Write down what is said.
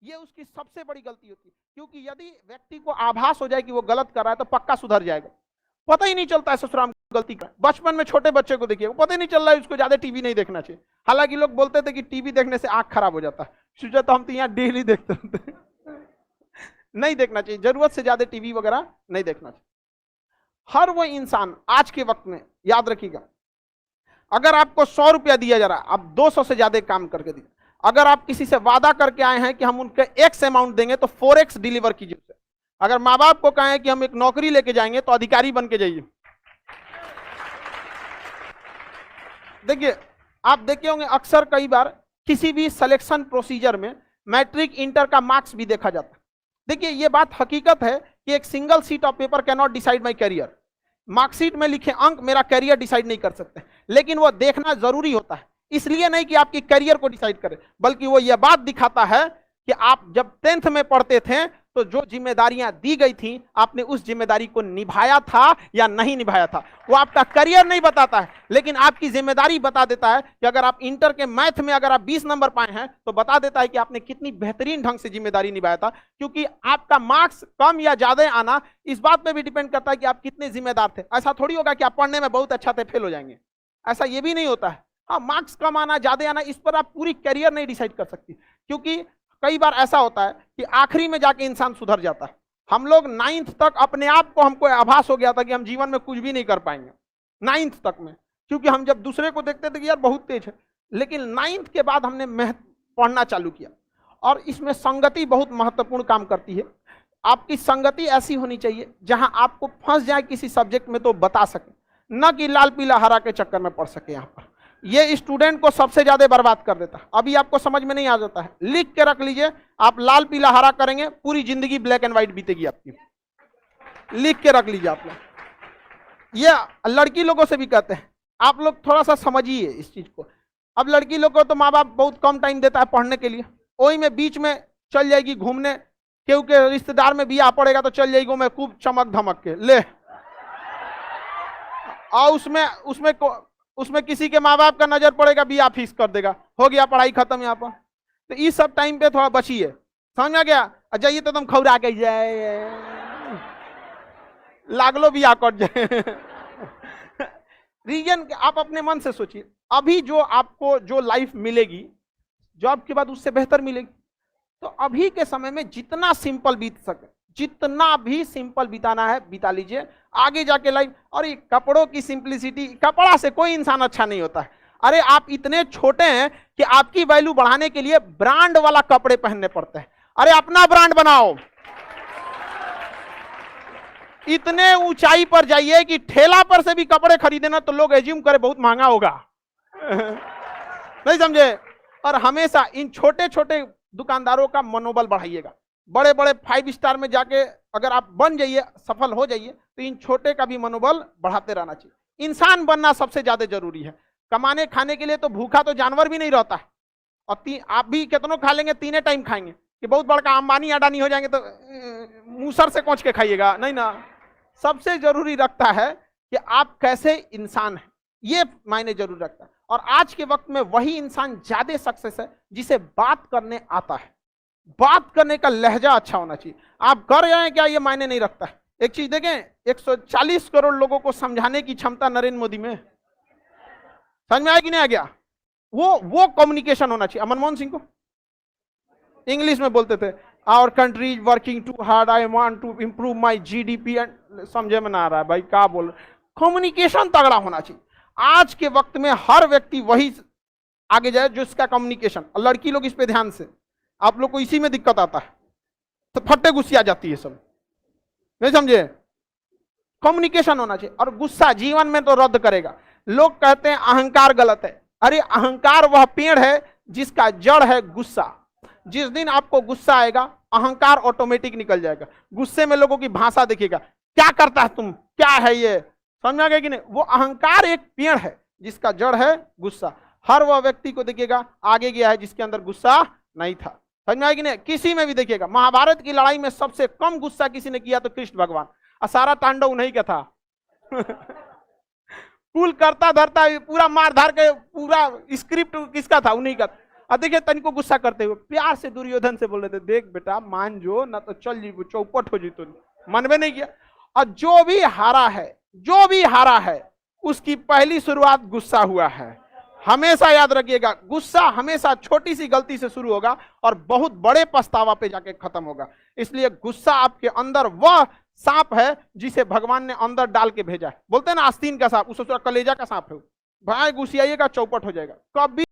ये उसकी सबसे बड़ी गलती होती है, क्योंकि यदि व्यक्ति को आभास हो जाए कि वो गलत कर रहा है तो पक्का सुधर जाएगा। पता ही नहीं चलता है ससुराल गलती का। बचपन में छोटे बच्चे को देखिए, वो पता ही नहीं चल रहा है उसको ज्यादा टीवी नहीं देखना चाहिए। हालांकि लोग बोलते थे कि टीवी देखने से आंख खराब हो जाता है, सोचा तो हम तो यहाँ डेली देखते थे। नहीं देखना चाहिए, जरूरत से ज्यादा टीवी वगैरह नहीं देखना चाहिए। हर वो इंसान आज के वक्त में याद रखिएगा, अगर आपको 100 रुपया दिया जा रहा है, आप 200 से ज्यादा काम करके दिए। अगर आप किसी से वादा करके आए हैं कि हम उनके एक्स अमाउंट देंगे तो 4x डिलीवर कीजिए उसे। अगर माँ बाप को कहें कि हम एक नौकरी लेके जाएंगे तो अधिकारी बन के जाइए। देखिए, आप देखे होंगे अक्सर कई बार किसी भी सिलेक्शन प्रोसीजर में मैट्रिक इंटर का मार्क्स भी देखा जाता है। देखिए, ये बात हकीकत है कि एक single sheet of paper can not decide my career. Marksheet में लिखे अंक मेरा कैरियर डिसाइड नहीं कर सकते, लेकिन वो देखना जरूरी होता है। इसलिए नहीं कि आपकी कैरियर को डिसाइड करे, बल्कि वो ये बात दिखाता है कि आप जब 10th में पढ़ते थे तो जो जिम्मेदारियां दी गई थी आपने उस जिम्मेदारी को निभाया था या नहीं निभाया था। वो आपका करियर नहीं बताता है, लेकिन आपकी जिम्मेदारी बता देता है कि अगर आप इंटर के मैथ में अगर आप 20 नंबर पाए हैं तो बता देता है कि आपने कितनी बेहतरीन ढंग से जिम्मेदारी निभाया था। क्योंकि आपका मार्क्स कम या ज्यादा आना इस बात पे भी डिपेंड करता है कि आप कितने जिम्मेदार थे। ऐसा थोड़ी होगा कि आप पढ़ने में बहुत अच्छा थे फेल हो जाएंगे, ऐसा ये भी नहीं होता है। हाँ, मार्क्स कम आना ज्यादा आना इस पर आप पूरी करियर नहीं डिसाइड कर सकती, क्योंकि कई बार ऐसा होता है कि आखिरी में जाके इंसान सुधर जाता है। हम लोग 9th तक अपने आप को हमको आभास हो गया था कि हम जीवन में कुछ भी नहीं कर पाएंगे 9th तक में, क्योंकि हम जब दूसरे को देखते थे कि यार बहुत तेज है। लेकिन 9th के बाद हमने पढ़ना चालू किया, और इसमें संगति बहुत महत्वपूर्ण काम करती है। आपकी संगति ऐसी होनी चाहिए जहां आपको फंस जाए किसी सब्जेक्ट में तो बता सके, न कि लाल पीला हरा के चक्कर में पढ़ सके। यहाँ पर ये स्टूडेंट को सबसे ज्यादा बर्बाद कर देता है। अभी आपको समझ में नहीं आ जाता है, लिख के रख लीजिए, आप लाल पीला हरा करेंगे पूरी जिंदगी ब्लैक एंड व्हाइट बीतेगी आपकी। लिख के रख लीजिए आप लोग। ये लड़की लोगों से भी कहते हैं, आप लोग थोड़ा सा समझिए इस चीज को। अब लड़की लोग को तो माँ बाप बहुत कम टाइम देता है पढ़ने के लिए, वही में बीच में चल जाएगी घूमने, क्योंकि रिश्तेदार में बियाह पड़ेगा तो चल जाएगी मैं खूब चमक धमक के ले, और उसमें किसी के माँ बाप का नजर पड़ेगा, बियाह फीस कर देगा, हो गया पढ़ाई खत्म। यहाँ पर तो इस सब टाइम पे थोड़ा बचिए, समझ में आ गया। जाइए तो तुम खौरा के जाए लागलो बियाह कर जाए। रीजन आप अपने मन से सोचिए, अभी जो आपको जो लाइफ मिलेगी जॉब के बाद उससे बेहतर मिलेगी, तो अभी के समय में जितना सिंपल बीत सके, जितना भी सिंपल बिताना है बिता लीजिए। आगे जाके लाइफ, और ये कपड़ों की सिंपलिसिटी, कपड़ा से कोई इंसान अच्छा नहीं होता है। अरे आप इतने छोटे हैं कि आपकी वैल्यू बढ़ाने के लिए ब्रांड वाला कपड़े पहनने पड़ते हैं। अरे अपना ब्रांड बनाओ, इतने ऊंचाई पर जाइए कि ठेला पर से भी कपड़े खरीदे ना तो लोग एज्यूम करे बहुत महंगा होगा। नहीं समझे। और हमेशा इन छोटे छोटे दुकानदारों का मनोबल बढ़ाइएगा। बड़े बड़े 5 स्टार में जाके अगर आप बन जाइए, सफल हो जाइए, तो इन छोटे का भी मनोबल बढ़ाते रहना चाहिए। इंसान बनना सबसे ज्यादा जरूरी है। कमाने खाने के लिए तो भूखा तो जानवर भी नहीं रहता है, और आप भी कितनों खा लेंगे, 3 टाइम खाएंगे कि बहुत बड़का अंबानी अडानी हो जाएंगे तो मूसर से कोच के खाइएगा, नहीं ना। सबसे जरूरी रखता है कि आप कैसे इंसान हैं, ये मायने जरूर रखता है। और आज के वक्त में वही इंसान ज्यादा सक्सेस है जिसे बात करने आता है। बात करने का लहजा अच्छा होना चाहिए। आप कर जाए क्या ये मायने नहीं रखता है। एक चीज देखें, 140 करोड़ लोगों को समझाने की क्षमता नरेंद्र मोदी में, समझ में आया कि नहीं आ गया। वो कम्युनिकेशन होना चाहिए। मनमोहन सिंह को इंग्लिश में बोलते थे, our country is working too hard, I want to improve my GDP, and समझे में ना आ रहा है भाई क्या बोल। कम्युनिकेशन तगड़ा होना चाहिए। आज के वक्त में हर व्यक्ति वही आगे जाए जो इसका कम्युनिकेशन। और लड़की लोग इस पे ध्यान से, आप लोग को इसी में दिक्कत आता है तो फट्टे गुस्से आ जाती है सब, नहीं समझे। कम्युनिकेशन होना चाहिए। और गुस्सा जीवन में तो रद्द करेगा। लोग कहते हैं अहंकार गलत है। अरे अहंकार वह पेड़ है जिसका जड़ है गुस्सा। जिस दिन आपको गुस्सा आएगा अहंकार ऑटोमेटिक निकल जाएगा। गुस्से में लोगों की भाषा देखिएगा, क्या करता है तुम, क्या है ये, समझ में आ गया कि नहीं। वो अहंकार एक पेड़ है जिसका जड़ है गुस्सा। हर वह व्यक्ति को देखिएगा आगे गया है जिसके अंदर गुस्सा नहीं था, समझ में आया कि नहीं। किसी में भी देखिएगा, महाभारत की लड़ाई में सबसे कम गुस्सा किसी ने किया तो कृष्ण भगवान, और सारा तांडव उन्हीं का था। कुल करता धरता पूरा मार धार के पूरा स्क्रिप्ट किसका था, उन्हीं का। अब देखिए तनिको गुस्सा करते हुए प्यार से दुर्योधन से बोल रहे थे, देख बेटा मान जो ना तो चल जी चौपट हो जी, तो मनवे नहीं किया। और जो भी हारा है उसकी पहली शुरुआत गुस्सा हुआ है। हमेशा याद रखिएगा, गुस्सा हमेशा छोटी सी गलती से शुरू होगा और बहुत बड़े पछतावा पे जाके खत्म होगा। इसलिए गुस्सा आपके अंदर वह सांप है जिसे भगवान ने अंदर डाल के भेजा है। बोलते हैं ना आस्तीन का सांप, उस कलेजा का सांप है। भाई गुस्साइएगा चौपट हो जाएगा। कभी